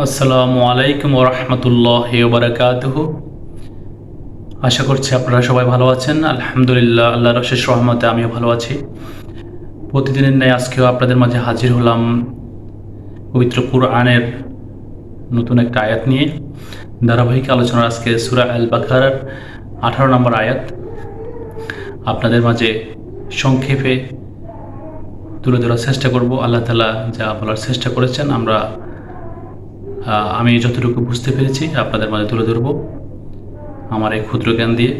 আসসালামু আলাইকুম ওরহমতুল্লাহি ওবারাকাতুহু। আশা করছি আপনারা সবাই ভালো আছেন। আলহামদুলিল্লাহ, আল্লাহর অশেষ রহমতে আমিও ভালো আছি। প্রতিদিনের ন্যায় আজকেও আপনাদের মাঝে হাজির হলাম পবিত্র কুরআনের নতুন একটা আয়াত নিয়ে। ধারাবাহিক আলোচনা আজকে সূরা আল বাকারার 18 নম্বর আয়াত আপনাদের মাঝে সংক্ষেপে তুলে ধরার চেষ্টা করব। আল্লাহ তাআলা যা বলার চেষ্টা করেছেন আমি যতটুকু বুঝতে পেরেছি আপনাদের মাঝে তুলে ধরব আমার এই ক্ষুদ্র জ্ঞান দিয়ে।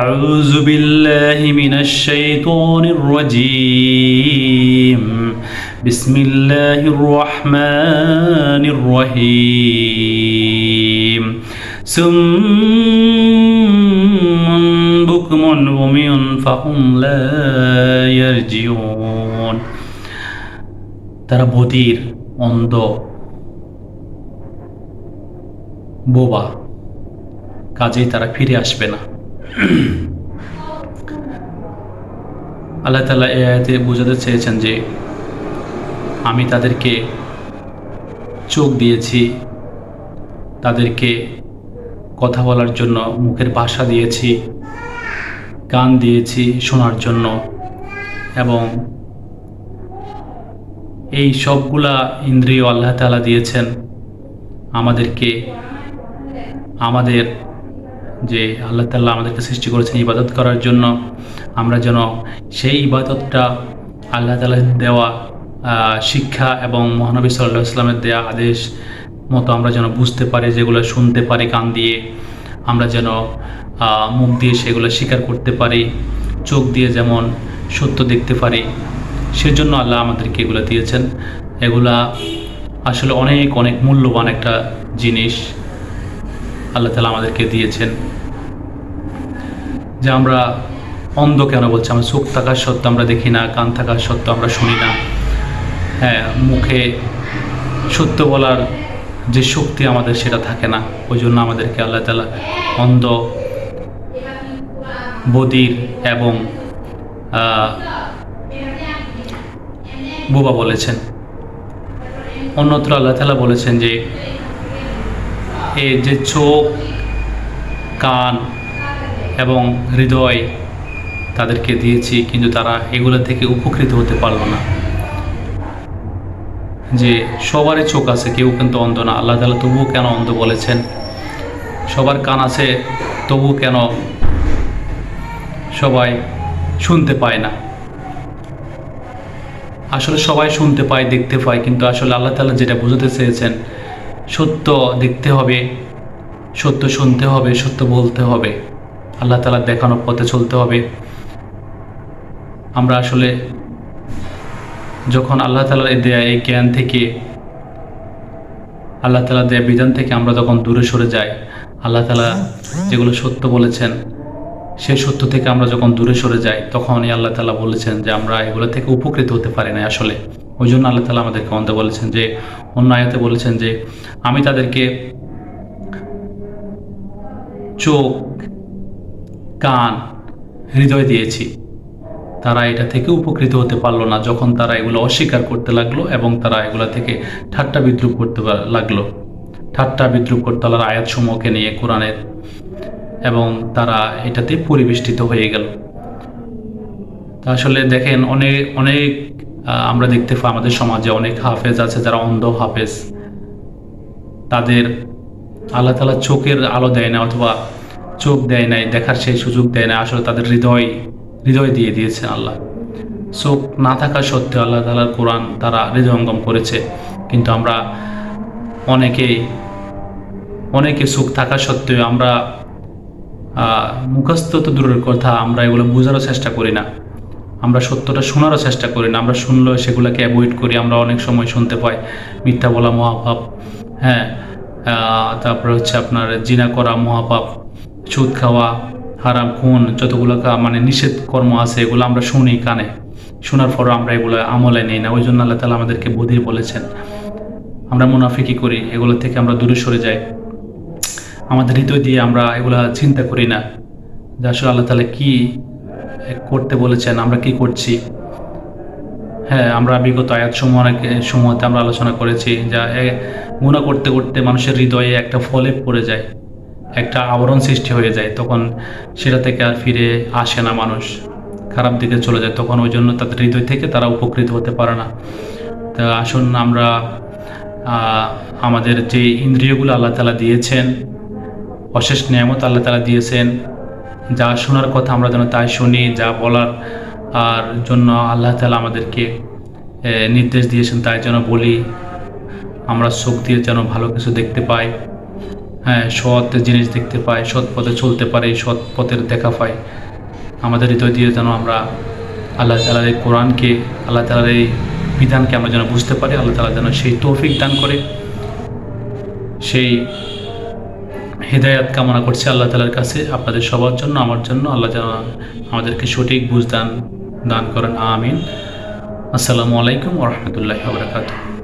আউযু বিল্লাহি মিনাশ শাইতানির রাজীম। বিসমিল্লাহির রহমানির রহিম। সুম্মান বুকমুন উমিয়ুন ফাহুম লা ইয়ারজিউন। তারা বধির, অন্ধ, বোবা, কাজেই তারা ফিরে আসবে না। আল্লাহ তাআলা এই আয়াতে বোঝাতে চেয়েছেন যে আমি তাদেরকে চোখ দিয়েছি, তাদেরকে কথা বলার জন্য মুখের ভাষা দিয়েছি, কান দিয়েছি শোনার জন্য, এবং এই সবগুলা ইন্দ্রিয় আল্লাহ তাআলা দিয়েছেন আমাদেরকে। আমাদের যে আল্লাহ তাআলা আমাদেরকে সৃষ্টি করেছেন ইবাদত করার জন্য, আমরা যেন সেই ইবাদতটা আল্লাহ তাআলার দেওয়া শিক্ষা এবং মহানবী সাল্লাল্লাহু আলাইহি ওয়াসাল্লামের দেওয়া আদেশ মতো আমরা যেন বুঝতে পারি, যেগুলো শুনতে পারি কান দিয়ে, আমরা যেন মুখ দিয়ে সেগুলো স্বীকার করতে পারি, চোখ দিয়ে যেমন সত্য দেখতে পারি, সেজন্য আল্লাহ আমাদেরকে এগুলো দিয়েছেন। এগুলা আসলে অনেক অনেক মূল্যবান একটা জিনিস আল্লাহ তাআলা আমাদেরকে দিয়েছেন। যে আমরা অন্ধ কেন বলছি? আমরা চোখ থাকার সত্ত্বেও আমরা দেখি না, কান থাকার সত্ত্বেও আমরা শুনি না। হ্যাঁ, মুখে সত্য বলার যে শক্তি আমাদের সেটা থাকে না। ওই জন্য আমাদেরকে আল্লাহ তাআলা অন্ধ, বধির এবং বোবা বলেছেন। অন্যত্র আল্লাহ তাআলা বলেছেন যে এই যে চোখ, কান এবং হৃদয় তাদেরকে দিয়েছি, কিন্তু তারা এগুলো থেকে উপকৃত হতে পারল না। যে সবারই চোখ আছে, কেউ কিন্তু অন্ধ না। আল্লাহ তাআলা তবুও কেন অন্ধ বলেছেন? সবার কান আছে, তবুও কেন সবাই শুনতে পায় না? আসলে সবাই শুনতে পায়, দেখতে পায়, কিন্তু আসলে আল্লাহ তাআলা যেটা বোঝাতে চেয়েছেন, সত্য দেখতে হবে, সত্য শুনতে হবে, সত্য বলতে হবে, আল্লাহ তাআলার দেখানো পথে চলতে হবে। আমরা আসলে যখন আল্লাহ তাআলার দেয়া এই জ্ঞান থেকে, আল্লাহ তাআলার দেয়া বিধান থেকে আমরা যখন দূরে সরে যাই, আল্লাহ তাআলা যেগুলো সত্য বলেছেন সেই সত্য থেকে আমরা যখন দূরে সরে যাই, তখনই আল্লাহ তাআলা বলেছেন যে আমরা এগুলো থেকে উপকৃত হতে পারি না আসলে। ওই জন্য আল্লাহ তাআলা আমাদেরকে অন্ধ বলেছেন। যে অন্য আয়াতে বলেছেন যে আমি তাদেরকে চোখ, কান, হৃদয় দিয়েছি, তারা এটা থেকে উপকৃত হতে পারলো না। যখন তারা এগুলো অস্বীকার করতে লাগলো এবং তারা এগুলো থেকে ঠাট্টা বিদ্রুপ করতে লাগলো, ঠাট্টা বিদ্রুপ করতে আল্লাহর আয়াতসমূহকে নিয়ে কোরআনের, এবং তারা এটাতে পরিবেষ্টিত হয়ে গেল। তা আসলে দেখেন, অনেক অনেক আমরা দেখতে পাই আমাদের সমাজে অনেক হাফেজ আছে যারা অন্ধ হাফেজ। তাদের আল্লাহ তাআলা চোখের আলো দেয় না, অথবা চোখ দেয় নাই, দেখার সেই সুযোগ দেয় না। আসলে তাদের হৃদয় দিয়ে দিয়েছেন আল্লাহ। চোখ না থাকা সত্ত্বেও আল্লাহ তাআলার কোরআন তারা হৃদয়ঙ্গম করেছে। কিন্তু আমরা অনেকে চোখ থাকা সত্ত্বেও আমরা মুখস্থ তো দূরের কথা, আমরা এগুলো বোঝারও চেষ্টা করি না, আমরা সত্যটা শোনারও চেষ্টা করি না। আমরা শুনলেও সেগুলোকে অ্যাভয়েড করি। আমরা অনেক সময় শুনতে পাই মিথ্যা বলা মহাপাপ, হ্যাঁ, তারপরে হচ্ছে আপনার জিনা করা মহাপাপ, সুদ খাওয়া, হারাম, খুন, যতগুলো মানে নিষেধ কর্ম আছে, এগুলো আমরা শুনি কানে, শোনার পরও আমরা এগুলো আমলে নেই না। ওই জন্য আল্লাহ তাআলা আমাদেরকে বধির বলেছেন। আমরা মুনাফিকি করি, এগুলো থেকে আমরা দূরে সরে যাই। আমাদের হৃদয় দিয়ে আমরা এগুলা চিন্তা করি না যে আসলে আল্লাহ তাআলা কি করতে বলেছেন, আমরা কি করছি। হ্যাঁ, আমরা বিগত সমূহতে আমরা আলোচনা করেছি যা গুনাহ করতে করতে মানুষের হৃদয়ে একটা ফলেপ পড়ে যায়, একটা আবরণ সৃষ্টি হয়ে যায়, তখন সেটা থেকে আর ফিরে আসে না মানুষ, খারাপ দিকে চলে যায়, তখন ওই জন্য তাদের হৃদয় থেকে তারা উপকৃত হতে পারে না। তা আসুন আমরা আমাদের যে ইন্দ্রিয়গুলো আল্লাহ তাআলা দিয়েছেন, অশেষ নিয়ামত আল্লাহ তাআলা দিয়েছেন, যা শোনার কথা আমরা যেন তাই শুনি, যা বলার আর জন্য আল্লাহ তাআলা আমাদেরকে নির্দেশ দিয়েছেন তাই যেন বলি, আমরা চোখ দিয়ে যেন ভালো কিছু দেখতে পাই, হ্যাঁ, সৎ জিনিস দেখতে পাই, সৎ পথে চলতে পারি, সৎ পথের দেখা পাই। আমাদের হৃদয় দিয়ে যেন আমরা আল্লাহ তাআলার এই কোরআনকে, আল্লাহ তাআলার এই বিধানকে আমরা যেন বুঝতে পারি। আল্লাহ তাআলা যেন সেই তৌফিক দান করে। সেই হিদায়াত কামনা করছি আল্লাহ তাআলার কাছে, আপনাদের সবার জন্য, আমার জন্য। আল্লাহ যেন আমাদেরকে সঠিক বুঝ দান করেন। আমিন। আসসালামু আলাইকুম ওয়া রাহমাতুল্লাহি ওয়া বারাকাতুহু।